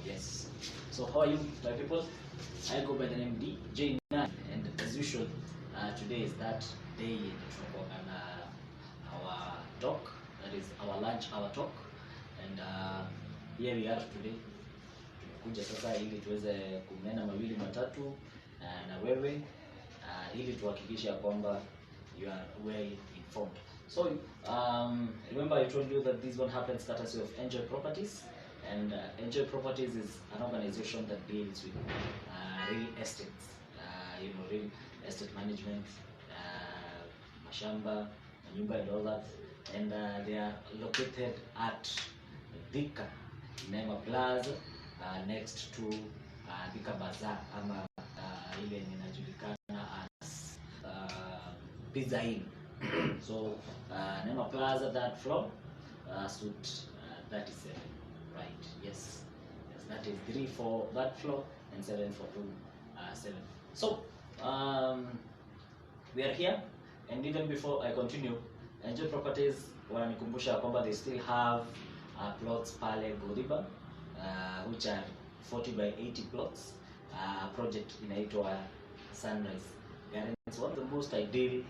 Yes. So how are you, my people? I go by the name DJ9, and as usual, today is that day in our talk, that is our lunch, our talk, and here we are today. Tumekuja sasa ili tuweze kunena mawili matatu na wewe ili tuhakikishe kwamba you are well informed. So remember I told you that this one happens courtesy of Enjoy Properties, and Enjoy Properties is an organization that deals with real estates, real estate management, mashamba, nyumba and all that, and they are located at Thika Neema Plaza, next to Thika Bazaar ama ile inajulikana as Pizza Inn. So Neema Plaza, that floor, suite 37, right? Yes, that is 3 for that floor and 7 for room 7. So we are here, and even before I continue, Enjoy Properties wananikumbusha kwamba they still have plots pale Godiba, which are 40 by 80 plots. Project inaitwa Sunrise Gardens. It's one of the most ideal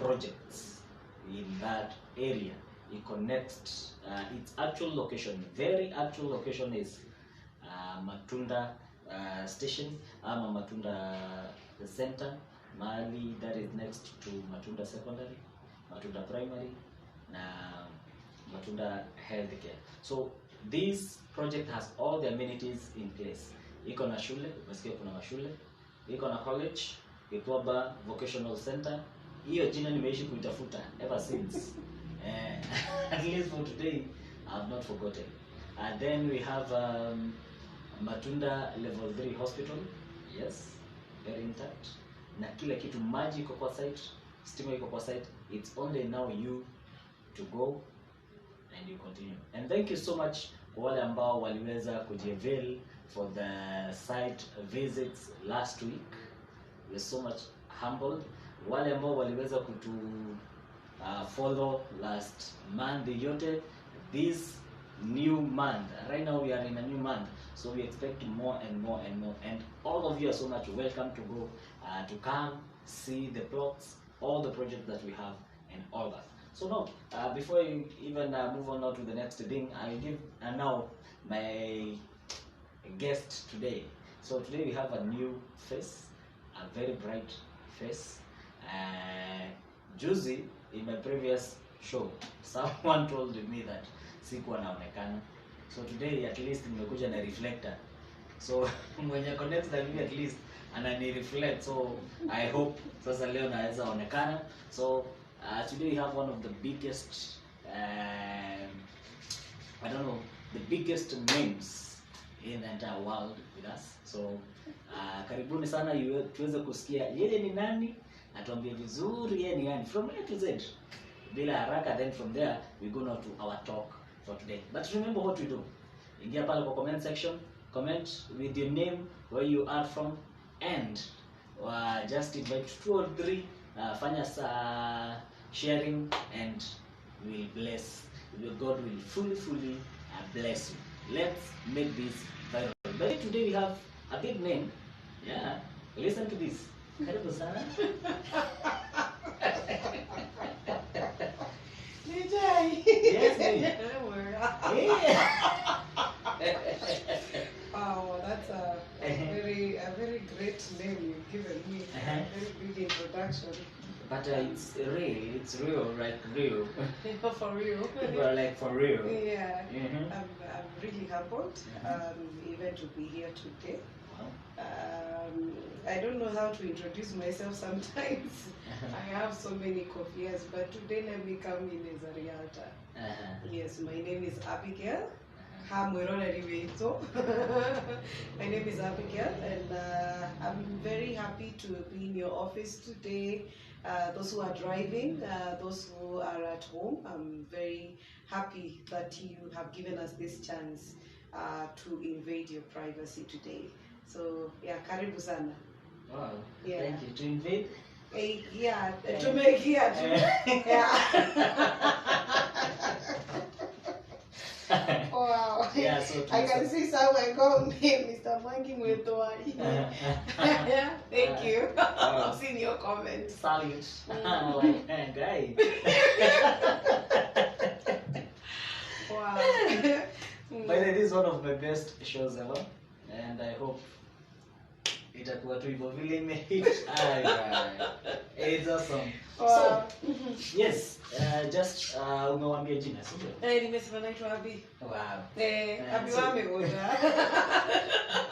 projects in that area. It connects its actual location, very actual location is Matunda station ama Matunda center, Mali, that is next to Matunda secondary, Matunda primary na Matunda healthcare. So this project has all the amenities in place. Iko na shule, umesikia kuna mashule, iko na college, Gitwaba Vocational Center. Hiyo jina nimeishi kuitafuta ever since. At least for today, I have not forgotten. And then we have Matunda Level 3 Hospital. Yes, very intact. Na kila kitu, maji iko kwa site, stima iko kwa site. It's only now you to go and you continue. And thank you so much kwa wale ambao waliweza kujiavail for the site visits last week. We're so much humbled. Wale ambao waliweza kutu follow last month yote, this new month, right now we are in a new month, so we expect more and more and more, and all of you are so much welcome to go to come see the plots, all the projects that we have and all that. So now before you even move on now to the next thing, I will give now my guest today. So today we have a new face, a very bright face. Juzi, in my previous show, someone told me that sikuwa naonekana. So today at least nimekuja na reflector. So mwenye connect na mimi at least anani reflect. So I hope sasa leo naweza onekana. So today we have one of the biggest I don't know, the biggest names in the entire world with us. So karibuni sana tuweze kusikia yeye ni nani, atuambie vizuri yeye ni nani from A to Z bila haraka. Then from there we go now to our talk for today. But remember what we do. Ingia pale kwa comment section, comment with your name, where you are from, and just invite 2 or 3, fanya sharing, and we'll bless. God will fully bless you. Let's make this viral. But today we have a big name. Yeah, listen to this. Karibu sana. Yes, wow, that's a very great name you've given me. A very big introduction. But it's real, like real. For real. But like for real. Yeah. I'm really humbled even to be here today. Wow. I don't know how to introduce myself sometimes. I have so many copiers, but today let me come in as a realtor. Yes, my name is Abigail. My name is Abigail, and I'm very happy to be in your office today. Those who are driving, those who are at home, I'm very happy that you have given us this chance to invade your privacy today. So yeah, karibu sana. Wow. Yeah. Thank you. To invade? Yeah, to make here. Yeah. Wow. Yeah, so I can see somewhere go Mr. Mwangi Mwetowai. Thank you. I've seen your comments. salute. Like, guy. Wow. By the way, this is one of my best shows ever, and I hope itakuwa tu hivyo vile imehit. It's awesome. Wow. So, yes, just umewambia jina, sio? Nimesema naitwa Abi. Wow. Abi wamegoja.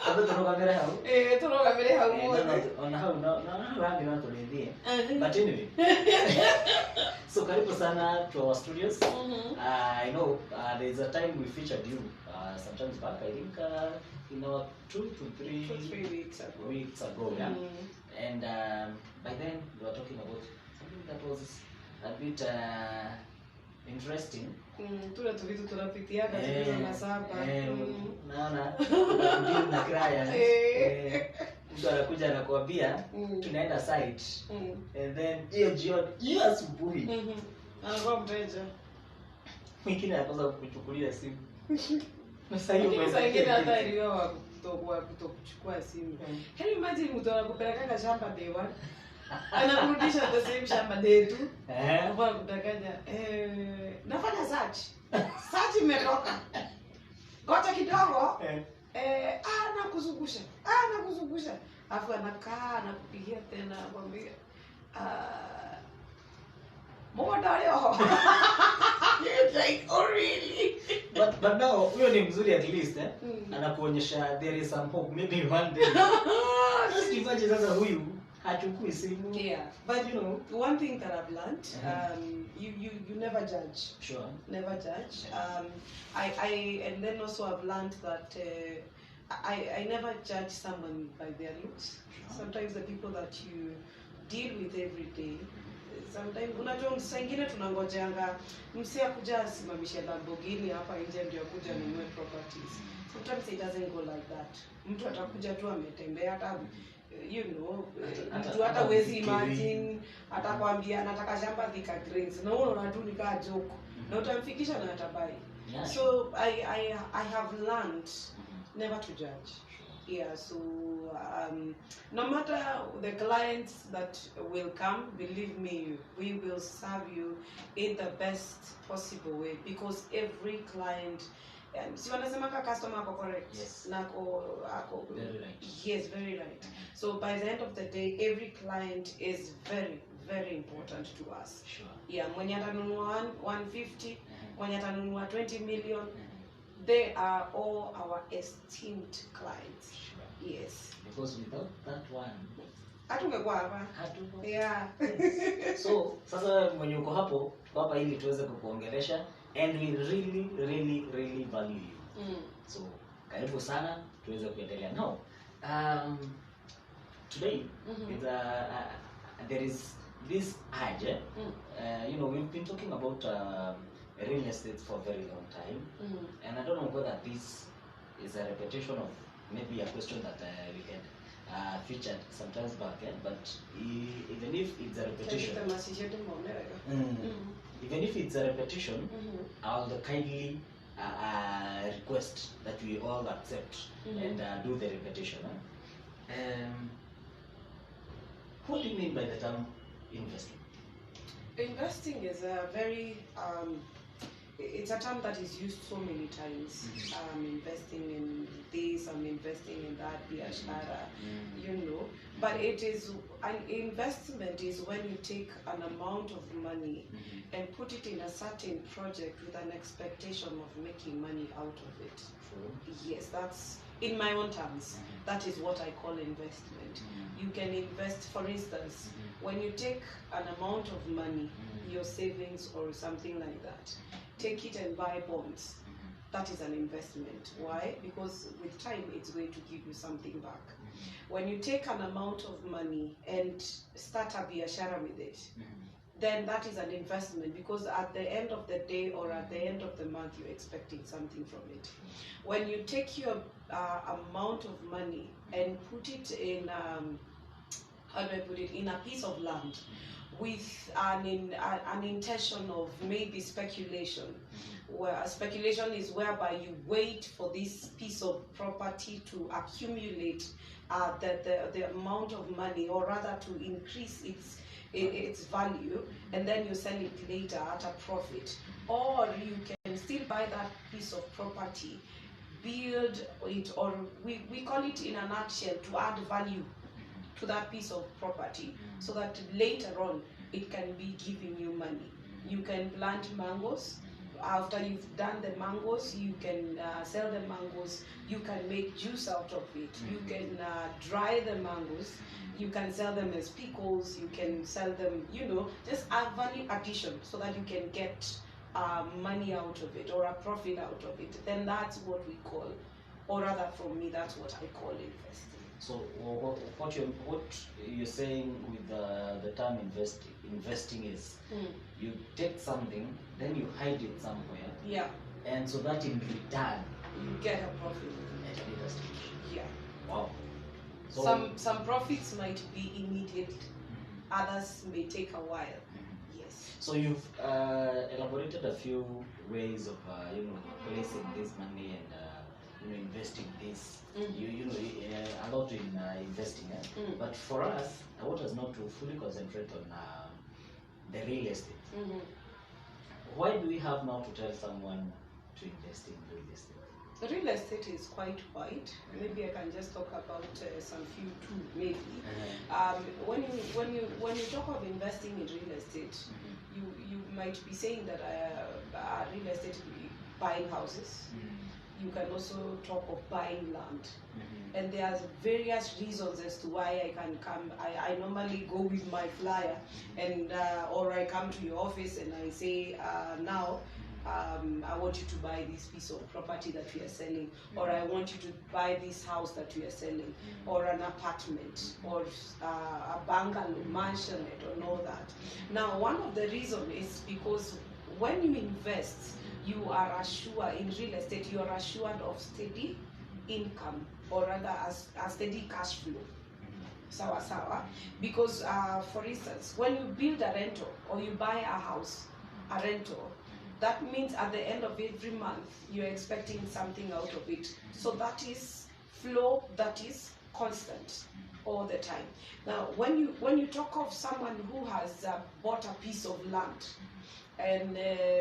Hapo tunaona kamera hao. Tunaona kamera hao. Ona hao na rangi na tulidhie. But anyway. So karibu sana to our studios. I know there is a time we featured you sometimes back, I think in our 2 to 3 weeks ago. Yeah. And by then we were talking about something that was a bit interesting. Tuna tuvitu tunapitiaga tukiwa na saba. Naona na kraya. Mtu anakuja anakuambia tunaenda site. And then hiyo jioni asubuhi. Anakuwa mteja. Mwingine anaanza kukuchukulia simu. Sasa ingine hata iliyo wa kutokuchukua simu. Can you imagine mtu anakupeleka shamba day one? Anakurudisha the same shamba day 2. Kwa kutakaja nafanya search. Search imetoka. Ngoja kidogo. Nakuzungusha. Nakuzungusha. Afu anakaa anakupigia tena akwambia Moda leo. You're like, oh really? But now huyo ni mzuri at least anakuonyesha there is some hope, maybe one day. Just imagine sasa huyu hachukui simu. Yeah, but you know, one thing that I've learned, you never judge. Sure. Never judge. And then also I've learned that I never judge someone by their looks. Sure. Sometimes the people that you deal with every day, sometimes unajua saa ingine tunangojeanga msi akuja asimamishe Lamborghini hapa nje ndio kuja ninunue properties. Sometimes it doesn't go like that. Mtu atakuja tu ametembea hata you know, mtu hata huwezi imagine atakwambia nataka shamba Thika Greens na unaona tu nikaa joke na utamfikisha na atabai. So I have learned never to judge. Yeah, so no matter the clients that will come, believe me, we will serve you in the best possible way because every client, si wanasema ka customer ako correct? Yes. Ako Very right. Yes, very right. So by the end of the day, every client is very, very important to us. Sure. Yeah, mwenye atanunua 150, mwenye atanunua 20 million, they are all our esteemed clients. Sure. Yes. Because without that one, hatungekuwa hapa. Yeah. So, sasa mwenye uko hapo, tuko hapa ili tuweze kukuongelesha and we really, really, really value you. So, karibu sana tuweze kuendelea. Now, today there is this urge. You know, we've been talking about real estate for a very long time, and I don't know whether this is a repetition of maybe a question that we had featured sometimes back, but even if it's a repetition, even if it's a repetition, I'll kindly request that we all accept and do the repetition. What do you mean by the term investing? Investing is a very it's a term that is used so many times. I'm investing in this, I'm investing in that, biashara, you know. But it is an investment is when you take an amount of money and put it in a certain project with an expectation of making money out of it. True. Yes, that's in my own terms. That is what I call investment. You can invest, for instance, when you take an amount of money, your savings or something like that, take it and buy bonds. That is an investment. Why? Because with time it's going to give you something back. When you take an amount of money and start a biashara with it, then that is an investment because at the end of the day or at the end of the month you're expecting something from it. When you take your amount of money and put it in how do I put it, in a piece of land with an intention of maybe speculation. Where speculation is whereby you wait for this piece of property to accumulate the amount of money, or rather to increase its value, and then you sell it later at a profit. Or you can still buy that piece of property, build it, or we call it in a nutshell to add value to that piece of property, so that later on it can be giving you money. You can plant mangoes. After you've done the mangoes, you can sell the mangoes. You can make juice out of it. You can dry the mangoes. You can sell them as pickles. You can sell them, just a value addition, so that you can get money out of it, or a profit out of it. Then that's what we call, or rather from me, that's what I call investing. So what you're saying with the term investing is, you take something, then you hide it somewhere, Yeah, and so that in return you get a profit. at a later stage. Yeah. Wow. So Some profits might be immediate, others may take a while. Yes. So you've elaborated a few ways of placing this money and investing this. A lot in investing. But for us, I want us not to fully concentrate on the real estate. Why do we have now to tell someone to invest in real estate? The real estate is quite wide. Maybe I can just talk about some few too. Maybe when you talk of investing in real estate, you might be saying that real estate buying houses. You can also talk of buying land. And there's various reasons as to why I can come. I normally go with my flyer, and or I come to your office and I say, now I want you to buy this piece of property that we are selling, or I want you to buy this house that we are selling, or an apartment, or a bungalow, mansionette, and all that. Now, one of the reasons is because when you invest, you are assured in real estate, you are assured of steady income, or rather a steady cash flow. Sawa. Because for instance, when you build a rental or you buy a house, a rental, that means at the end of every month you're expecting something out of it. So that is flow that is constant all the time. Now when you talk of someone who has bought a piece of land, and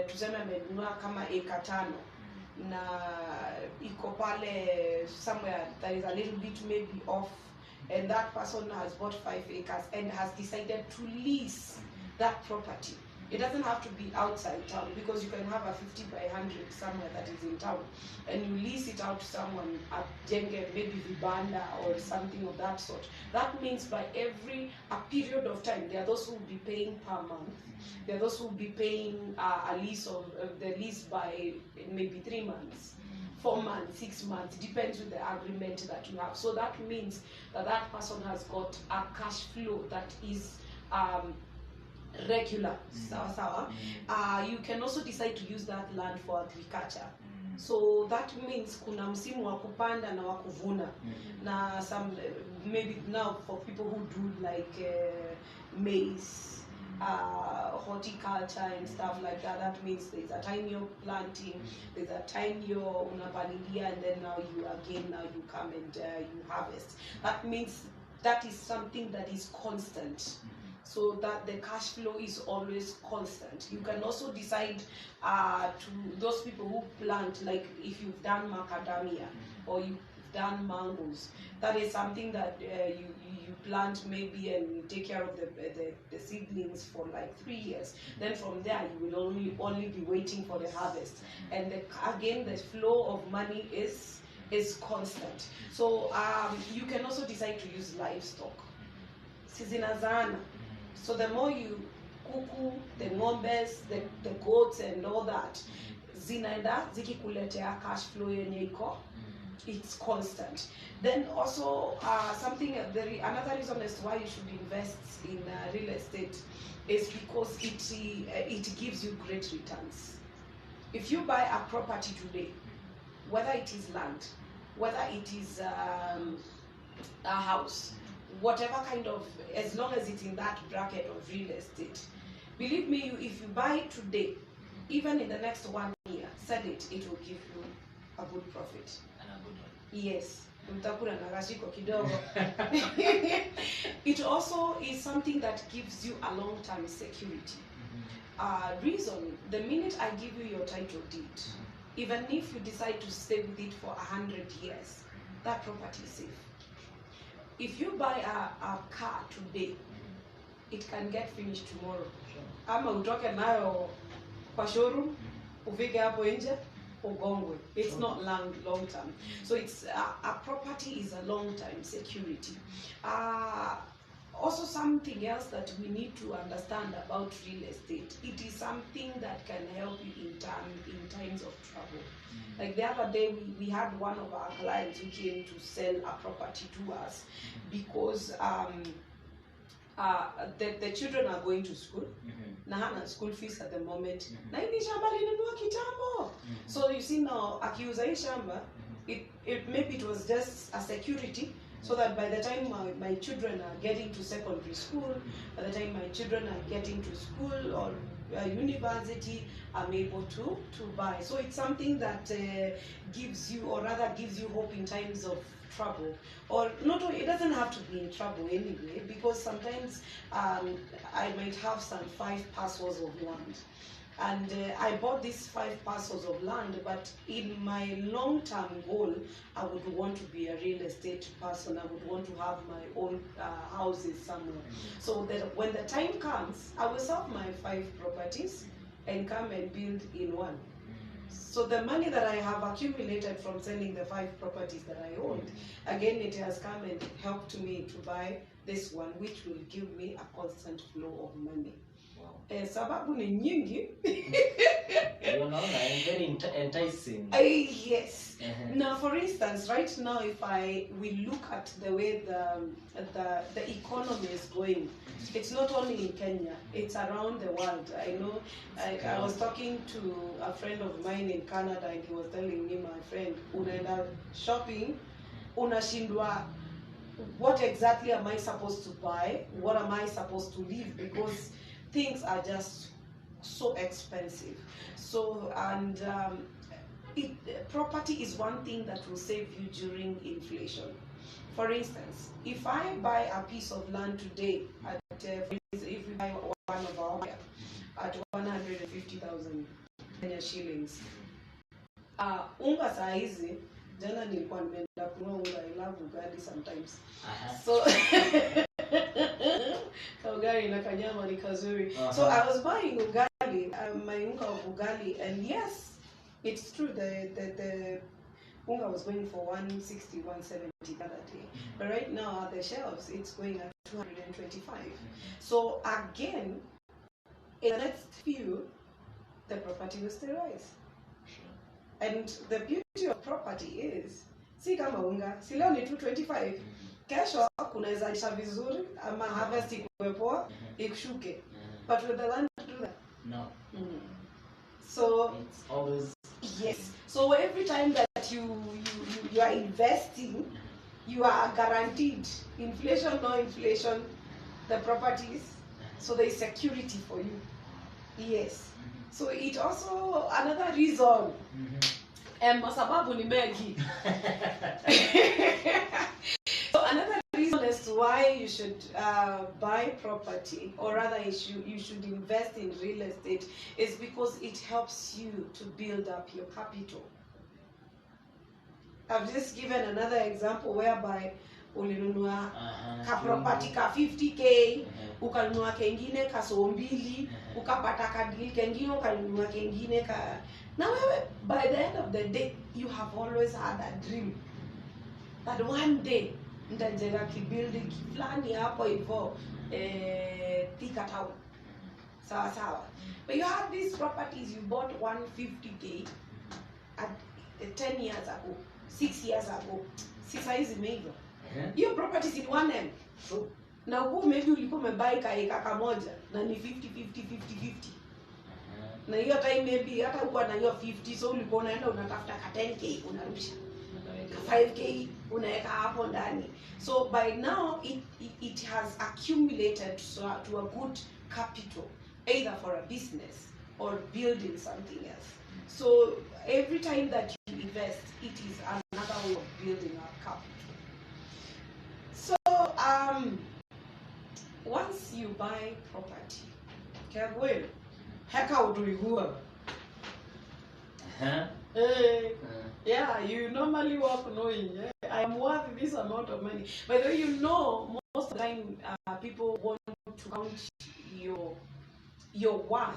tuseme amenunua kama eka 5 na iko pale somewhere that is a little bit maybe off, and that person has bought 5 acres and has decided to lease that property. It doesn't have to be outside town, because you can have a 50 by 100 somewhere that is in town, and you lease it out to someone at Jenge, maybe Vibanda or something of that sort. That means by a period of time, there are those who will be paying per month. There are those who will be paying a lease of the lease by maybe 3 months, 4 months, 6 months, depends with the agreement that you have. So that means that person has got a cash flow that is regular. Sawa. You can also decide to use that land for agriculture. So that means kuna msimu wa kupanda na wa kuvuna. Na some maybe now for people who do like maize, horticulture and stuff like that. That means there's a time you're planting, there's a time you're unapalilia, and then now you come and you harvest. That means that is something that is constant. So that the cash flow is always constant. You can also decide to those people who plant, like if you've done macadamia or you've done mangoes, that is something that you plant maybe and you take care of the seedlings for like 3 years. Then from there you will only be waiting for the harvest. And again, the flow of money is constant. So you can also decide to use livestock. Sizinazana. So the more you kuku, the ngombes, the goats and all that, zinaenda zikikuletea cash flow yenye iko, it's constant. Then also another reason as to why you should invest in real estate is because it gives you great returns. If you buy a property today, whether it is land, whether it is a house, whatever kind of, as long as it's in that bracket of real estate, believe me, if you buy today, even in the next 1 year, sell it, it will give you a good profit. And a good one. Yes. Utakula na kashiko kidogo. It also is something that gives you a long-term security. Reason, the minute I give you your title deed, even if you decide to stay with it for 100 years, that property is safe. If you buy a car today, it can get finished tomorrow. Ama utoke nayo kwa showroom, ufike hapo nje, ugongwe. It's not long term. So it's a property is a long term security. Also something else that we need to understand about real estate, it is something that can help you in times of trouble. Like the other day, we had one of our clients who came to sell a property to us because the children are going to school. Na hana school fees at the moment. Na hili shamba lilinunua kitambo. So you see now, akiuza hii shamba, maybe it was just a security, so that by the time my children are getting to secondary school, by the time my children are getting to school or university, I'm able to buy. So it's something that gives you, or rather gives you hope in times of trouble. Or not, it doesn't have to be in trouble anyway, because sometimes I might have some 5 parcels of land. And I bought these 5 parcels of land, but in my long-term goal, I would want to be a real estate person. I would want to have my own houses somewhere. So that when the time comes, I will sell my 5 properties and come and build in one. So the money that I have accumulated from selling the 5 properties that I owned, again, it has come and helped me to buy this one, which will give me a constant flow of money. Sababu ni nyingi. Very enticing. Yes. Now, for instance, right now, if we look at the way the economy is going, it's not only in Kenya, it's around the world. I know. I was talking to a friend of mine in Canada, and he was telling me, my friend, unaenda shopping, unashindwa, what exactly am I supposed to buy? What am I supposed to leave? Because things are just so expensive. So, and property is one thing that will save you during inflation. For instance, if I buy a piece of land today at, if we buy one of our at 150,000 Kenya shillings, unga saa hizi, jana nilikuwa nimeenda kununua unga, I love ugali sometimes. So ugali na kanyama ni kazuri. So I was buying ugali, my unga of ugali, and yes, it's true, the unga was going for 160, 170 the other day. But right now at the shelves, it's going at 225. So again, in the next few, the property will still rise. And the beauty of property is, si kama unga, si leo ni 225, kesho kunaweza isha vizuri, ama harvest ikuwe poa, ikushuke. But with the land, do that? No. So it's always, yes. So every time that you are investing, you are guaranteed, inflation, no inflation, the properties. So there is security for you. Yes. So it also another reason. Sababu ni mengi. So another reason as to why you should buy property, or rather you should invest in real estate, is because it helps you to build up your capital. I've just given another example whereby ulinunua ka property ka 50k, ukanunua kengine ka so mbili, ukapata ka deal kengine, ukanunua kengine ka. Now by the end of the day, you have always had a dream that one day nitajenga kibuilding fulani hapo hivyo Thika Town. Sawa sawa. But you have these properties you bought 150k at 10 years ago, 6 years ago. Sasa hizi imeiva. Hiyo properties in 1M. so, Na huko maybe ulikuwa umebuy kaeka kamoja na ni 50. Na hiyo time maybe hata uko na hiyo 50, so ulikuwa unaenda unatafuta ka 10k unarusha. 5k unaweka hapo ndani. So by now it has accumulated to a good capital, either for a business or building something else. So every time that you invest, it is another way of building up capital. So once you buy property, yeah, you normally work knowing, I am worth this amount of money. By the way, you know, most of the time people want to count your worth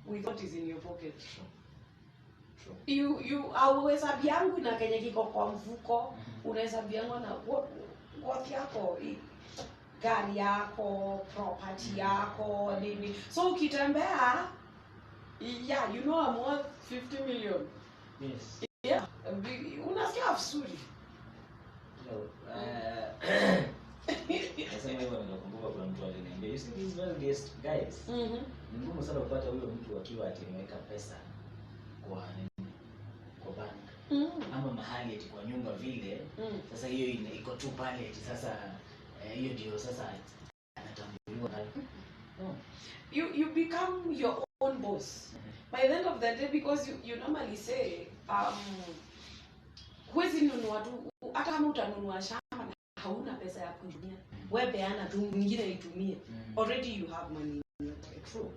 with what is in your pocket. True. You auhesabu yangu na kenye kiko kwa mfuko, unahesabu yangu na what yako, gari yako, property yako, nini. So ukitembea, yeah, you know I'm worth 50 million. Yes. Yeah, unasikia vizuri. Nasema hivyo nikakumbuka kuna mtu aliniambia, you see these wealthiest guys, ni ngumu sana kupata huyo mtu akiwa atimeweka pesa kwa bank ama mahali eti kwa nyumba vile. Sasa hiyo iko tu pale eti sasa hiyo ndio sasa anatambuliwa. You become your own boss by the end of the day, because you normally say huwezi nunua tu, hata kama utanunua shamba hauna pesa ya kutumia, wewe peana tu mwingine itumie. Already you have money. True.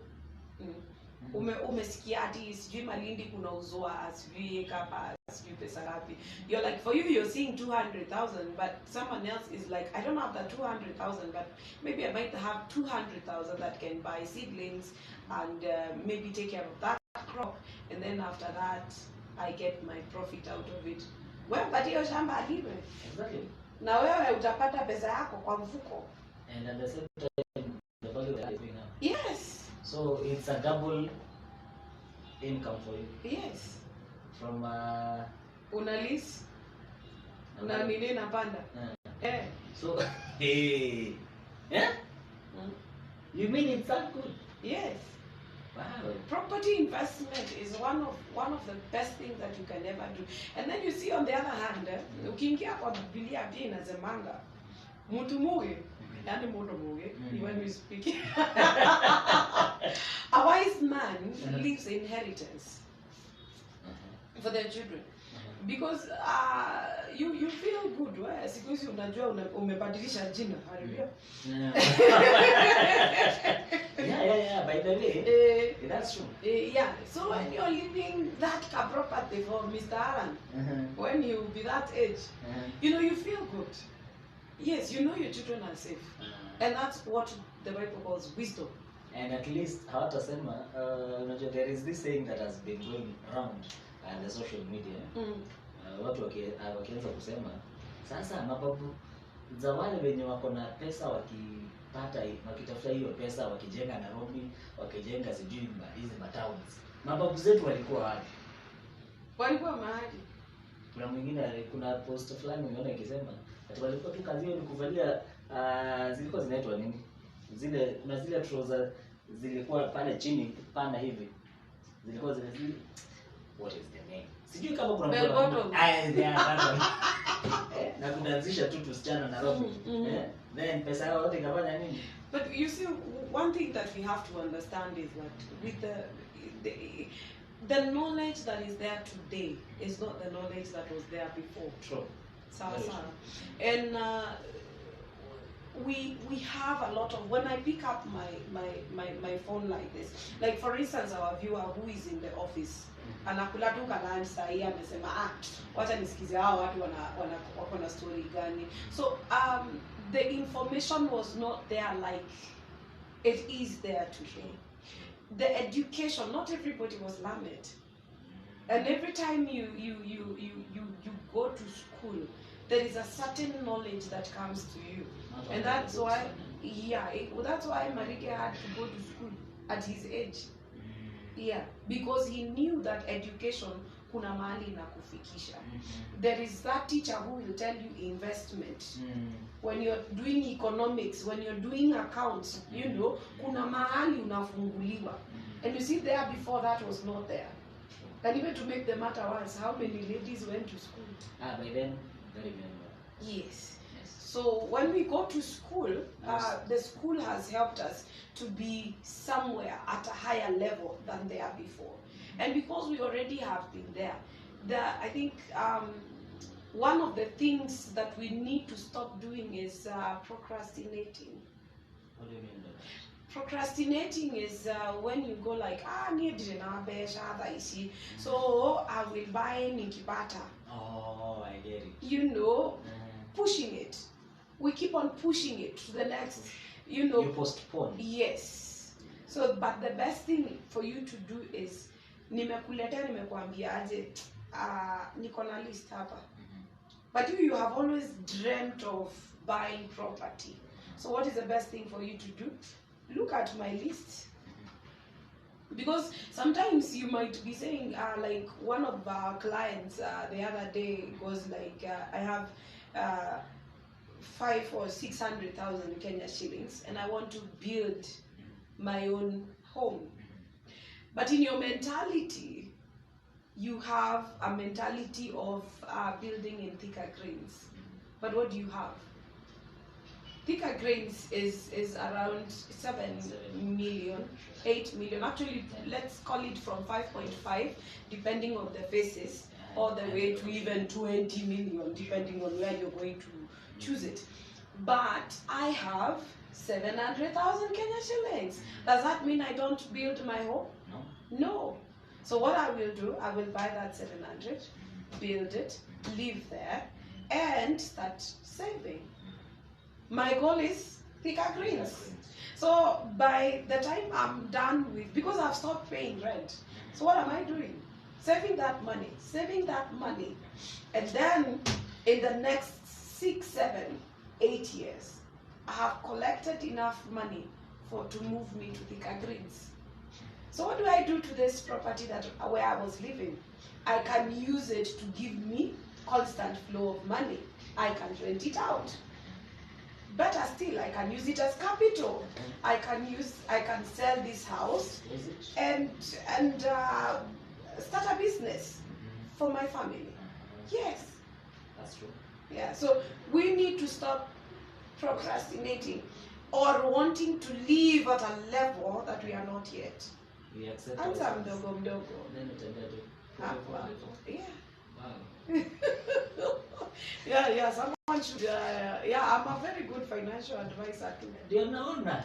Umesikia ati sijui Malindi kuna uzwa sijui kapa sijui pesa ngapi. You're like, for you're seeing 200,000, but someone else is like, I don't have that 200,000, but maybe I might have 200,000 that can buy seedlings and maybe take care of that crop, and then after that I get my profit out of it. Wewe pati hiyo shamba alime. Exactly. Na wewe utapata pesa yako kwa mfuko. And at the same time the value that is going up. Yes. So it's a double income for you. Yes. From una lease na nini napanda. So hey. Yeah? You mean it's that good? Yes. Wow. Property investment is one of the best things that you can ever do. And then you see on the other hand, ukiingia kwa Biblia pia inasemanga mtu muge, yani mtu muge, when we speak. A wise man leaves inheritance for their children. Because you feel good, right? Because unajua umebadilisha jina, haleluya. Yeah, by the way, that's true. Yeah, so when you're leaving that property for Mr. Alan, when he will be that age, you know, you feel good. Yes, you know your children are safe. And that's what the Bible calls wisdom. And at least hawatasema, there is this saying that has been going around the social media. Watu wakianza kusema sasa mababu za wale wenye wako na pesa wakitafuta hiyo pesa wakijenga Nairobi, wakijenga sijui hizi matowns. Mababu zetu walikuwa wapi? Walikuwa mahali. Kuna mwingine, kuna post fulani umeona ikisema ati walikuwa tu kazi yao ni kuvalia zilikuwa zinaitwa nini? Kuna zile trouser zilikuwa pale chini pana hivi. Zilikuwa zile what is the name? Sijui kama kuna bell bottom. Na kuanzisha tu tusichana Nairobi. Then pesa yao yote ikafanya nini? But you see, one thing that we have to understand is that with the knowledge that is there today is not the knowledge that was there before. True. And we have a lot of, when I pick up my phone like this, like for instance our viewer who is in the office anakula tu lunch saa hii amesema wacha nisikize hao watu wako na story gani. So the information was not there like it is there today. The education, not everybody was learned, and every time you go to school, there is a certain knowledge that comes to you, and that's why that's why Marike had to go to school at his age. Yeah, because he knew that education kuna mahali na kufikisha. There is that teacher who will tell you investment. When you're doing economics, when you're doing accounts, you know, kuna mahali unafunguliwa. And you see there before that was not there. And even to make the matter worse, how many ladies went to school? By then, very many. Yes. Yes. So when we go to school, the school has helped us to be somewhere at a higher level than they are before. And because we already have been there, I think one of the things that we need to stop doing is procrastinating. What do you mean by that? Procrastinating is when you go like, so I will buy nikipata. Oh, I get it. You know, pushing it. We keep on pushing it to the next, you know. You postpone. Yes. So, but the best thing for you to do is, nimekuambia aje, niko na list hapa. But you have always dreamt of buying property. So what is the best thing for you to do? Look at my list. Because sometimes you might be saying, like one of our clients the other day was like, I have 500,000 or 600,000 Kenya shillings, and I want to build my own home. But in your mentality, you have a mentality of building in thicker grains. But what do you have? Thicker grains is around 7 million, 8 million. Actually, let's call it from 5.5, depending on the phases, all the way to even 20 million, depending on where you're going to choose it. But I have 700,000 Kenya shillings. Does that mean I don't build my home? No. No. So what I will do, I will buy that 700, build it, live there, and start saving. My goal is thicker greens. So by the time I'm done with, because I've stopped paying rent, so what am I doing? Saving that money, and then in the next 6, 7, 8 years, I have collected enough money to move me to thicker greens. So what do I do to this property where I was living? I can use it to give me constant flow of money. I can rent it out. Better still, I can use it as capital. I can sell this house and start a business for my family. Yes. That's true. Yeah. So we need to stop procrastinating or wanting to live at a level that we are not yet. We accept Anza ourselves. mdogo. Then utembea tu. Hapo hapo. Yeah. Wow. Yeah, someone should, I'm a very good financial advisor too. Ndio naona.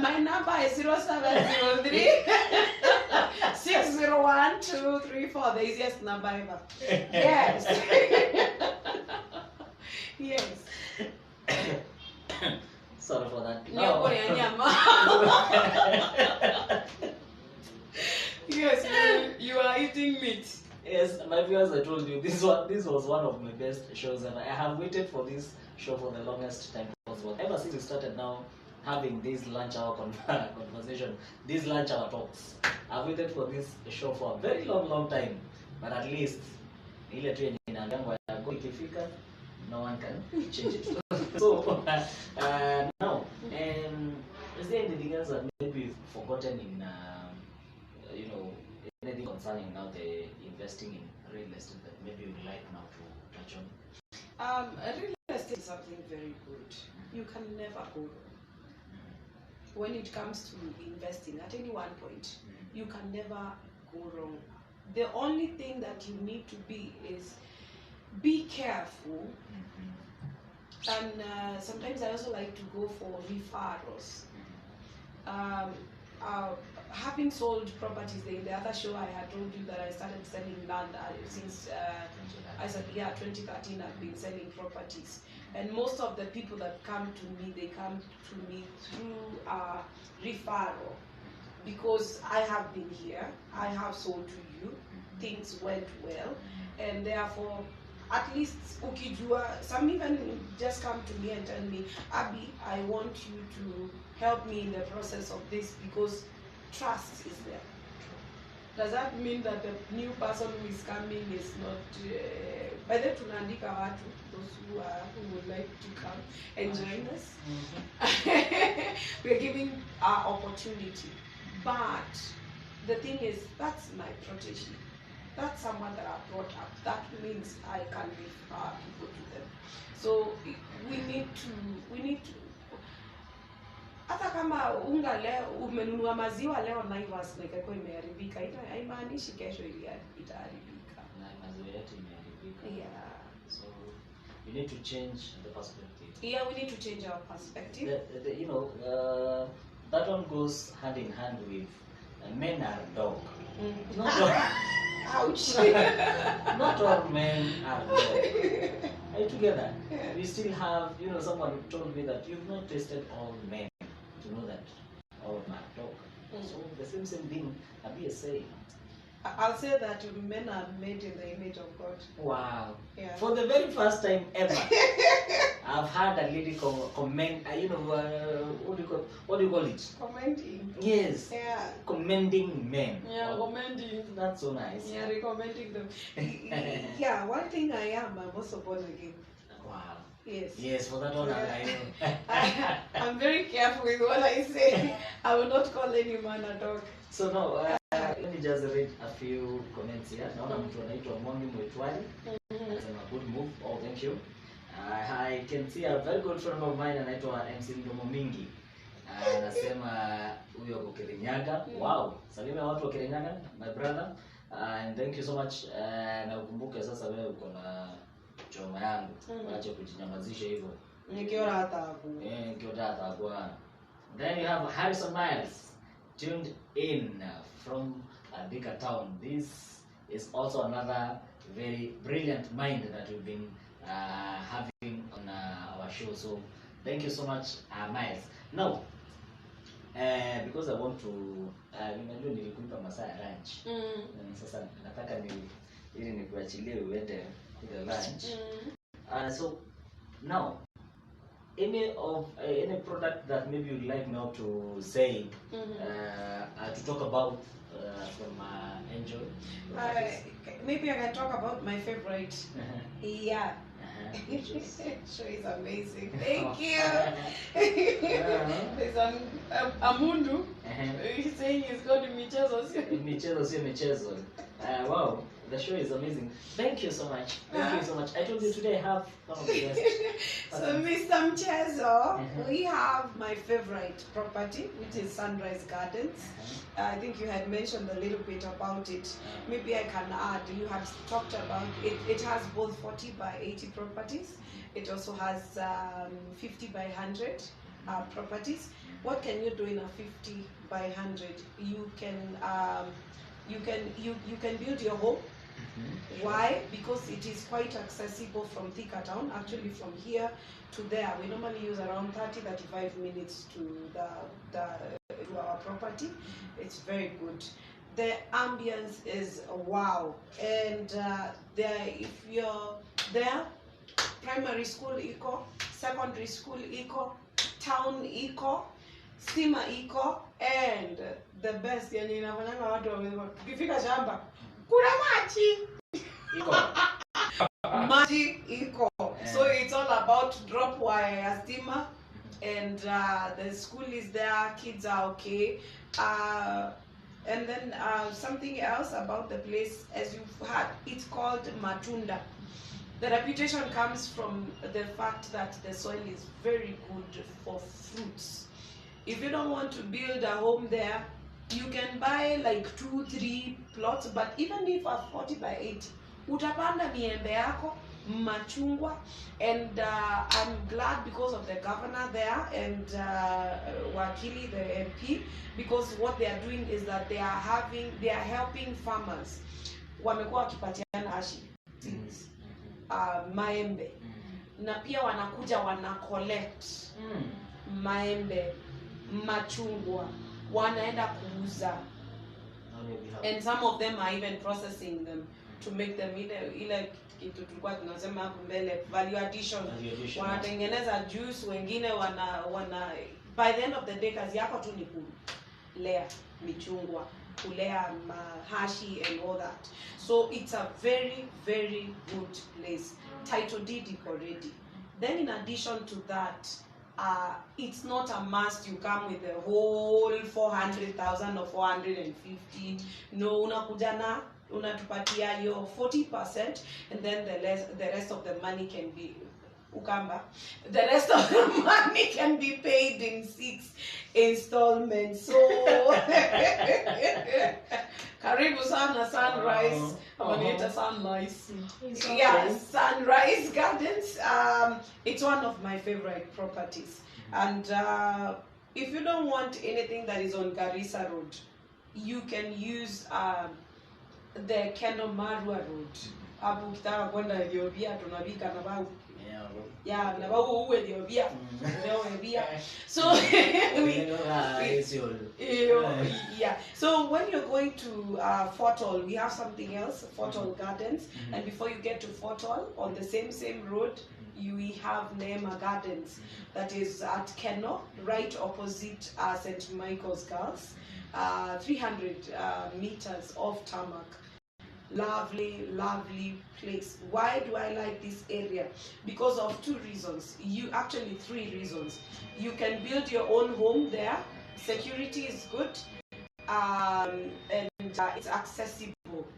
My number is 0703 601 234, the easiest number ever. Yes. Yes. Sorry for that. Yes, you are eating meat. Yes, my viewers, I told you this was one of my best shows ever. I have waited for this show for the longest time possible. Ever since we started now having this lunch hour conversation, these lunch hour talks, I've waited for this show for a very long time. But at least ile tu yenye inaambiwa go ikifika, no one can change it. So now, is there anything else that maybe you've forgotten in anything concerning now the investing in real estate that maybe you would like now to touch on? Real estate is something very good. You can never go wrong. When it comes to investing at any one point, you can never go wrong. The only thing that you need to be careful. And sometimes I also like to go for referrals. Having sold properties, in the other show I had told you that I started selling land since 2013. I've been selling properties, and most of the people that come to me, they come to me through referral, because I have been here, I have sold to you, things went well, and therefore, at least ukijua, some even just come to me and tell me, Abby, I want you to help me in the process of this because trust is there. Does that mean that the new person who is coming is not, by the way, tunaandika watu, those who would like to come and join us? We are giving our opportunity, but the thing is, that's my protege. That's someone that I brought up. That means I can give people to them. So we need to hata kama unga leo umenunua maziwa leo Naivas na ikakuwa imeharibika, haimaanishi kesho itaharibika. Na maziwa yetu imeharibika. Yeah. So we need to change the perspective. Yeah, we need to change our perspective. You know, that one goes hand in hand with men are dog. Not all, Ouch. not all men are dog. Are you together? We still have, you know, someone told me that you've not tasted all men to know that all men are dog. So the same thing Abi is saying. I'll say that men are made in the image of God. Wow. Yeah. For the very first time ever, I've had a lady comment, you know, what do you call it? Commenting. Yes. Yeah. Commending men. Yeah, Wow. commenting. That's so nice. Yeah, recommending them. Yeah, one thing I'm also born again. Wow. Yes. Yes, for that one, I know. I'm very careful with what I say. I will not call any man a dog. So now, let me just read a few comments here. Naona mtu anaitwa Mwangi Mwitwali. Anasema good move. Oh, thank you. I can see a very good friend of mine anaitwa MC Mdomo Mingi. Anasema huyo ako Kirinyaga. Wow. Salimia watu wa Kirinyaga, my brother. And thank you so much. Na ukumbuke sasa wewe uko na choma yangu. Waache kujinyamazisha hivyo. Nikiona hata hapo. Nikiona hata hapo. Then you have Harrison Miles tuned in from Thika town. This is also another very brilliant mind that we've been having on our show. So thank you so much, Miles. Now, because I want to, nimejua nilikupa masaa ya lunch. Sasa nataka ili nikuachilie uende kule lunch. So now, any product that maybe you'd like now to say, to talk about from Angel? Maybe I can talk about my favorite. Yeah. Show is amazing. Thank you. There's Amundu. He's saying he's got michezo. Wow, the show is amazing. Thank you so much. Thank you so much. I told you today I have one of the best. So Mr. Mchezo, we have my favorite property, which is Sunrise Gardens. I think you had mentioned a little bit about it. Maybe I can add, you had talked about it. It has both 40 by 80 properties. It also has 50 by 100 properties. What can you do in a 50 by 100? You can build your home. Why? Because it is quite accessible from Thika town. Actually, from here to there, we normally use around 30-35 minutes to our property. It's very good. The ambience is wow, and if you're there, primary school eco, secondary school eco, town eco, stima eco, and the best yani inafanyanga watu ukifika shamba kuna maji Iko. maji iko. So it's all about drop wire steamer, and the school is there, kids are okay. And then something else about the place, as you've heard, it's called Matunda. The reputation comes from the fact that the soil is very good for fruits. If you don't want to build a home there, you can buy like 2-3 plots, but even if a 40 by 80, utapanda miembe yako, machungwa, and I'm glad because of the governor there and Wakili, the MP, because what they are doing is that they are helping farmers. Wamekuwa wakipatiana ashi maembe, na pia wanakuja wana collect maembe, machungwa, wanaenda kuuza, and some of them are even processing them to make them ile kitu tulikuwa tunasema hapo mbele, value addition. Wanatengeneza juice, wengine wana by the end of the day kazi yako tu ni kulea michungwa, kulea mahashi and all that. So it's a very, very good place. Title deed already. Then in addition to that, it's not a must you come with the whole 400,000 or 450. No, unakuja na unatupatia your 40%, and then the rest of the money can be ukamba. The rest of the money can be paid in 6 installments. So karibu sana Sunrise. Wanaita Sunrise. Yeah, Sunrise Gardens. It's one of my favorite properties. And if you don't want anything that is on Garissa Road, you can use the Kenomarua Road. Hapo ukitaka kwenda Ethiopia tunabika na bau. Yeah, na bau uwe Ethiopia. Leo Ethiopia. So yeah. So when you're going to Fort Hall, we have something else, Fort Hall Gardens. And before you get to Fort Hall, on the same road, we have Neema Gardens, that is at Keno, right opposite St. Michael's Girls, 300 meters off tarmac. Lovely place. Why do I like this area? Because of 2 reasons. Actually 3 reasons. You can build your own home there. Security is good, and it's accessible.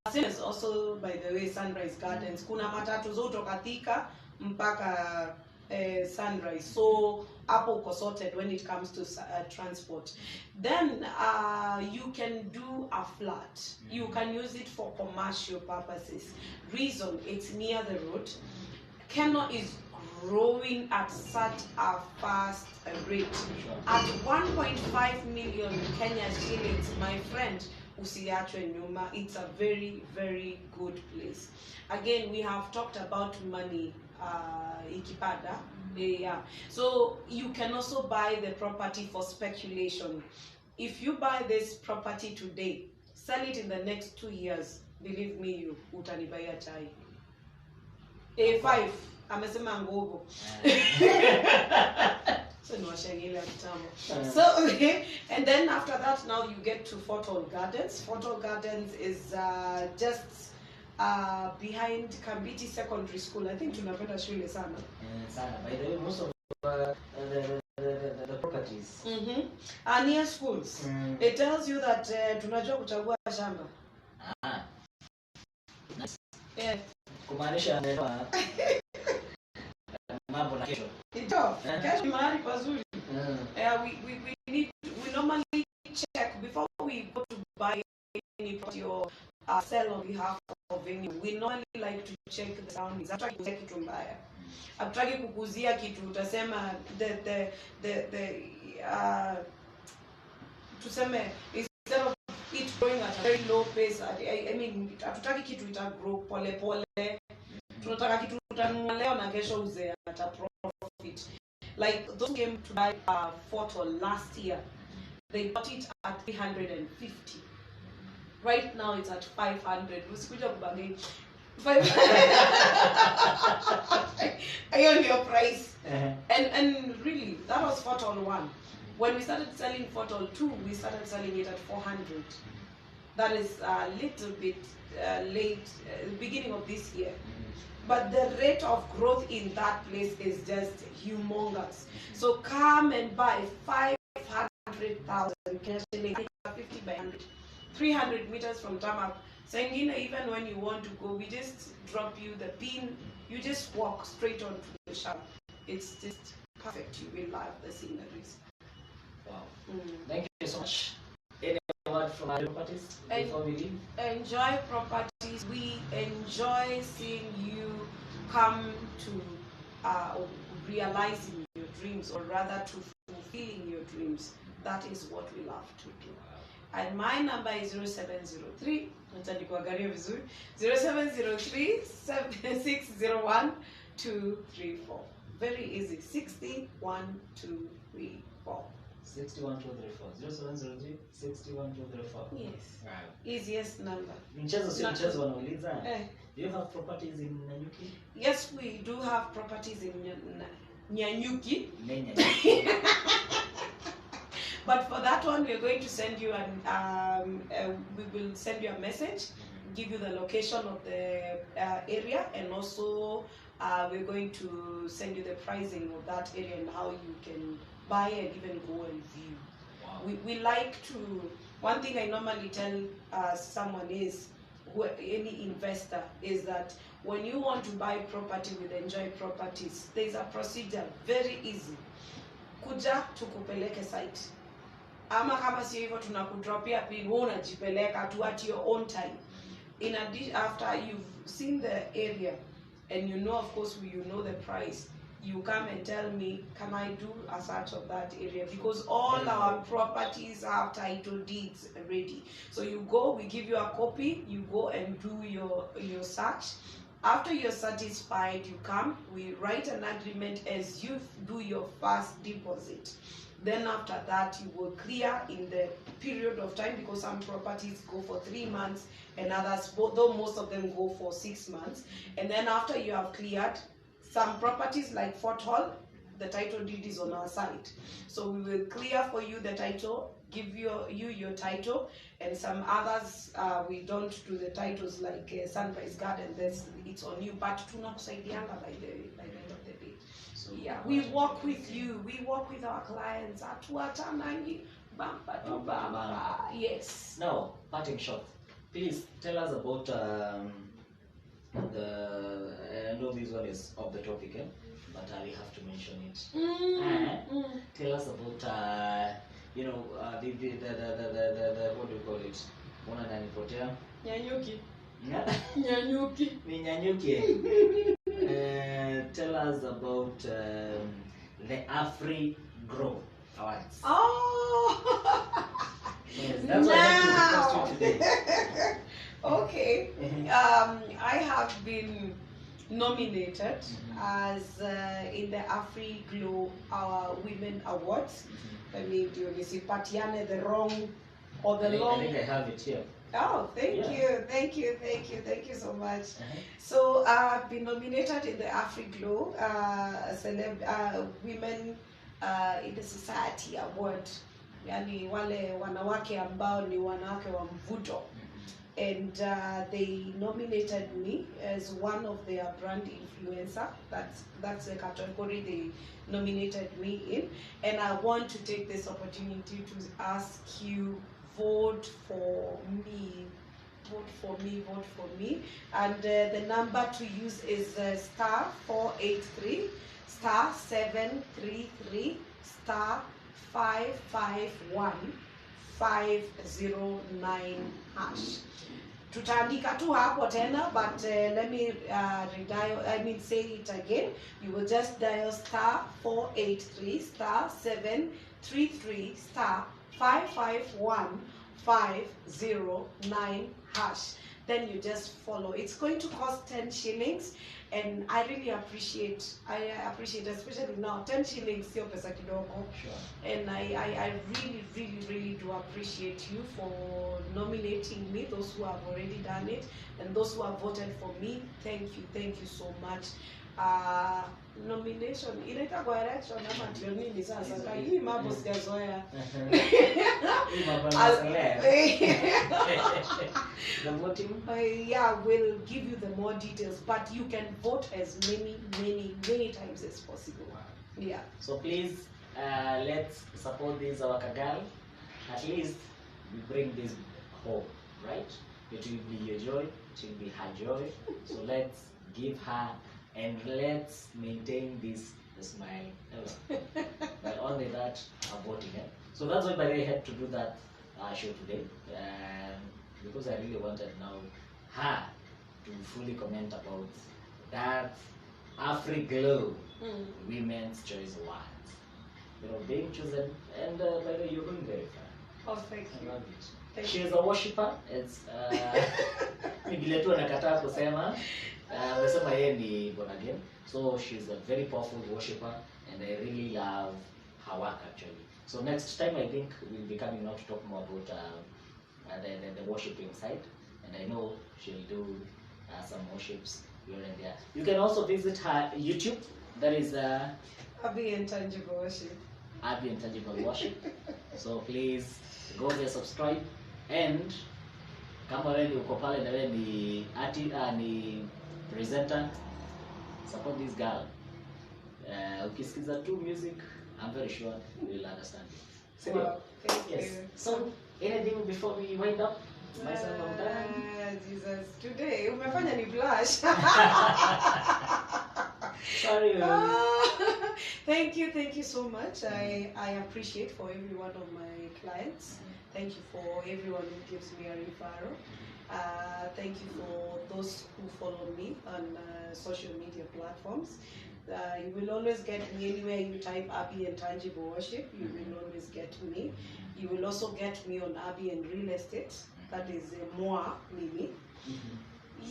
As as also, by the way, Sunrise Gardens. Kuna matatu zote Thika mpaka Sunrise. So hapo uko sorted when it comes to transport. Then you can do a flat. You can use it for commercial purposes. Reason, it's near the road. Keno is growing at such a fast rate. At 1.5 million Kenya shillings, my friend, usiachwe nyuma. It's a very good place. Again, we have talked about money. Ikipada. Yeah. So you can also buy the property for speculation. If you buy this property today, sell it in the next 2 years, believe me, you utanibaya chai. A5 amesema ngogo. So and then after that, now you get to Fort Hall Gardens. Fort Hall Gardens is just behind Kambiti Secondary School. I think tunapenda shule sana. Sana. By the way, most of the properties are near schools. It tells you that tunajua kuchagua shamba. Nice. Yeah. Kumaanisha mambo na kesho. Ndio. Kesho mahali pazuri. We normally check before we go to buy any property or sell on behalf of any. We normally like to check the surroundings. After you check kitu mbaya. After kukuzia kitu utasema the tuseme instead of it growing at a very low pace. I mean, hatutaki kitu ita grow pole pole. Tunataka kitu utanunua leo na kesho uze at a profit. Like those came to buy Fort Hall last year. They bought it at 350. Right now it's at 500. Usikuja kubagay. 500. I own your price. And really, that was Fort Hall 1. When we started selling Fort Hall 2, we started selling it at 400. That is a little bit late, beginning of this year. But the rate of growth in that place is just humongous. So come and buy 500,000 shillings, 50 by 100, 300 meters from tarmac. Sangina, even when you want to go, we just drop you the pin. You just walk straight on to the shop. It's just perfect. You will love the sceneries. Wow. Thank you so much. Any word from our properties before we leave? Enjoy properties. We enjoy seeing you come to realizing your dreams, or rather to fulfilling your dreams. That is what we love to do. And my number is 0703 0703 7601 234. Very easy. 61234. 61234. 0703 61234. Yes. Wow. Easiest number. Mchezo wanauliza. Do you have properties in Nanyuki? Yes, we do have properties in Nyanyuki. But for that one, we're going to send you we will send you a message, give you the location of the area, and also we're going to send you the pricing of that area and how you can buy and even go and view. Wow. We like to, one thing I normally tell someone is, any investor, is that when you want to buy property with Enjoy Properties, there's a procedure very easy. Kuja tukupeleke site, ama kama sio hivyo tunakudropia pin, wewe unajipeleka tu at your own time. In addition, after you've seen the area and you know, of course, you know the price, you come and tell me, can I do a search of that area? Because all our properties have title deeds ready. So you go, we give you a copy, you go and do your search. After you're satisfied, you come, we write an agreement as you do your first deposit. Then after that, you will clear in the period of time, because some properties go for 3 months and others, though most of them go for 6 months. And then after you have cleared, some properties like Fort Hall, the title deed is on our side. So we will clear for you the title, give you your title, and some others we don't do the titles, like Sunrise Garden, it's on you, but tunakusaidianga by the end of the day. So yeah, we work with you, we work with our clients, atuatanangi bumper to bumper. Yes. Now, parting shot, please tell us about I know this one is off the topic, but I have to mention it. Tell us about the what do you call it? Una nanipotea? Nyanyuki. Nyanyuki. Ni Nyanyuki. Tell us about the Afri Grow Awards. Oh. Yes, that's what I have to request you today. Okay. I have been nominated as in the AfriGlow our Women Awards. I mean, do you nisipatiane the wrong or the long? I think I have it here. Oh, thank you so much. So I've been nominated in the AfriGlow Women in the Society Award. Yani wale wanawake ambao ni wanawake wa mvuto. And they nominated me as one of their brand influencer. That's the category they nominated me in. And I want to take this opportunity to ask you, vote for me. Vote for me, vote for me. And the number to use is star 483 star 733 star 551 509 hash. Tutaandika tu hapo tena, but let me say it again. You will just dial star 483 star 733 star 551 509 hash. Then you just follow. It's going to cost 10 shillings, and I really appreciate, especially now, 10 shillings sio pesa kidogo. Sure. And I really do appreciate you for nominating me, those who have already done it, and those who have voted for me. Thank you so much. Nomination inaita kwa election ama ndio nini sasa? Hii mambo sijazoea. The voting? Yeah, we'll give you the more details, but you can vote as many times as possible. Yeah. So please, let's support this our Kagal. At least we bring this home, right? It will be your joy, it will be her joy. So let's give her, and let's maintain this smile. But only that, voting. So that's why I had to do that show today, because I really wanted now her to fully comment about that AfriGlow Women's Choice Awards. You know, being chosen, and by the way, you're going very far. Oh, thank you. I love it. She is a worshipper. It's vile tu anakataa kusema amesema yeye ni born again. So she's a very powerful worshipper, and I really love her work actually. So next time I think we'll be coming out to talk more about the worshiping side, and I know she'll do some worships here and there. You can also visit her YouTube. That is Abby Intangible Worship. Abby Intangible Worship. So please go there, subscribe, and kama wewe uko pale na wewe ni presenter, support this girl. Ukisikiza tu music, I'm very sure you'll understand it. So, Wow, thank yes. you. So, anything before we wind up? Myself, I'm done. Jesus, today umefanya ni blush. Sorry. Thank you so much. I appreciate for every one of my clients. Thank you for everyone who gives me a referral. Thank you for those who follow me on social media platforms. You will always get me anywhere you type Abby and Tangible Worship. You will always get me. You will also get me on Abby and Real Estate. That is Moa Mimi.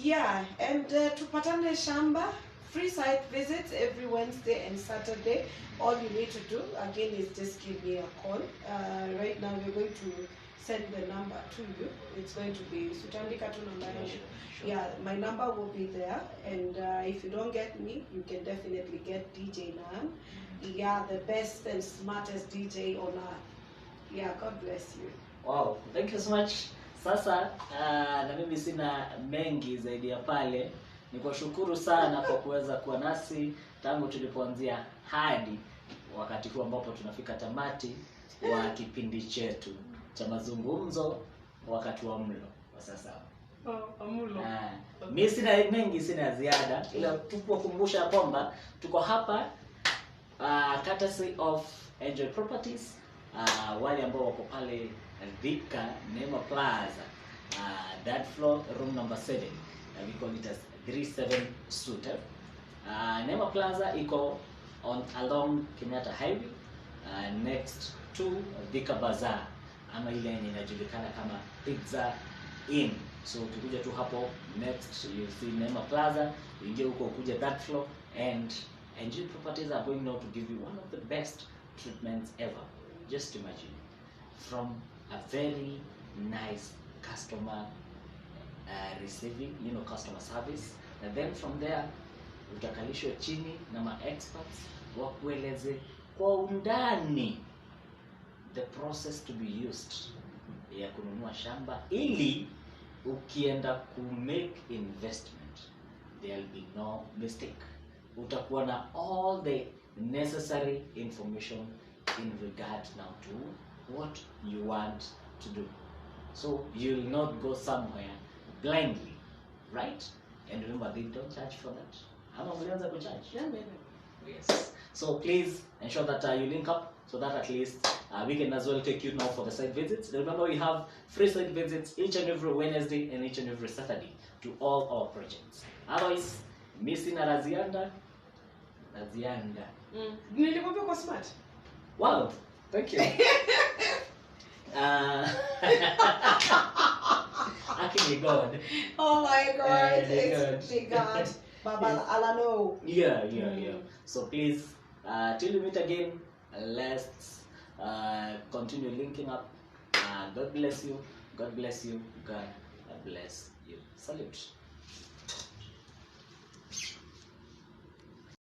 Yeah, and tupatane shamba. Free site visits every Wednesday and Saturday. All you need to do again is just give me a call. Right now we're going to send the number to you. It's going to be Sutandika tu namba yangu. Yeah, my number will be there, and if you don't get me, you can definitely get DJ Nan. Yeah, the best and smartest DJ on earth. Yeah, God bless you. Wow, thank you so much. Sasa na mimi sina mengi zaidi ya pale. Nikushukuru sana kwa kuweza kuwa nasi tangu tulipoanzia hadi wakati huu ambapo tunafika tamati wa kipindi chetu cha mazungumzo wakati wa mlo wa sasa. Amulo. Mimi sina mengi, sina ziada, ila tukukumbusha kwamba tuko hapa courtesy of Angel Properties, wale ambao wako pale Thika Neema Plaza, that floor, room number 7. We call it as 37 Suite. Neema Plaza iko along Kenyatta Highway, next to Thika Bazaar, ama ile yenye inajulikana kama Pizza Inn. So tukuje tu hapo, next you see Neema Plaza, ingie huko ukuje that floor, and Angel Properties are going now to give you one of the best treatments ever. Just imagine, from a very nice customer receiving, customer service, and then from there utakalishwa chini na ma experts wakueleze kwa undani the process to be used ya kununua shamba, ili ukienda ku make investment there'll be no mistake. Utakuwa na all the necessary information in regard now to what you want to do. So you'll not go somewhere blindly, right? And remember, they don't charge for that. How much will they charge? Yeah, maybe. Yes. So please ensure that you link up, so that at least we can as well take you now for the site visits. Remember, we have free site visits each and every Wednesday and each and every Saturday to all our projects. Otherwise, missing a Razianda. Nilikwambia uko smart. Wow, thank you. Actually, God. Oh my God, It's big God. Baba Alano. Yeah. So please, till we meet again, let's continue linking up. God bless you. God bless you. God bless you. Salute.